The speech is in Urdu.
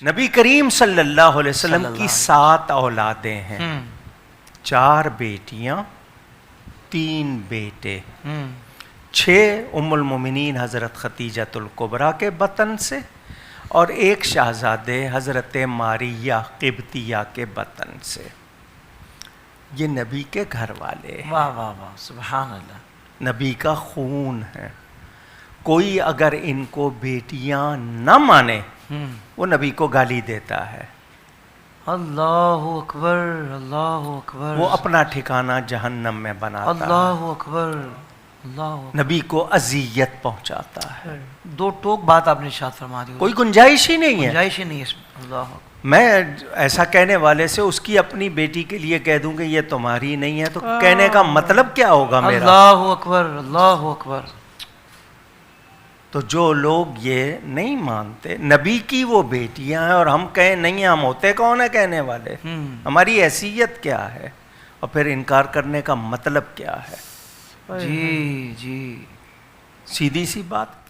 نبی کریم صلی اللہ علیہ وسلم کی 7 اولادیں ہیں، 4 بیٹیاں 3 بیٹے، 6 ام المومنین حضرت خدیجۃ الکبریٰ کے بطن سے اور 1 شہزادے حضرت ماریہ قبطیہ کے بطن سے۔ یہ نبی کے گھر والے ہیں، واہ واہ واہ، سبحان اللہ، نبی کا خون ہے۔ کوئی اگر ان کو بیٹیاں نہ مانے وہ نبی کو گالی دیتا ہے، اللہ اکبر، اللہ اکبر، وہ اپنا ٹھکانہ جہنم میں بناتا اللہ اکبر، اللہ ہے، اکبر۔ نبی کو اذیت پہنچاتا ہے، 2 ٹوک بات آپ نے ارشاد فرما دی، کوئی گنجائش ہی نہیں ہے۔ گنجائش ہی نہیں ہے اس میں۔ اللہ اکبر۔ میں ایسا کہنے والے سے اس کی اپنی بیٹی کے لیے کہہ دوں کہ یہ تمہاری نہیں ہے تو کہنے کا مطلب کیا ہوگا میرا؟ اللہ اکبر، اللہ اکبر۔ تو جو لوگ یہ نہیں مانتے نبی کی وہ بیٹیاں ہیں اور ہم کہیں نہیں، ہم ہوتے کون ہیں کہنے والے؟ ہماری حیثیت کیا ہے اور پھر انکار کرنے کا مطلب کیا ہے؟ جی جی، سیدھی سی بات۔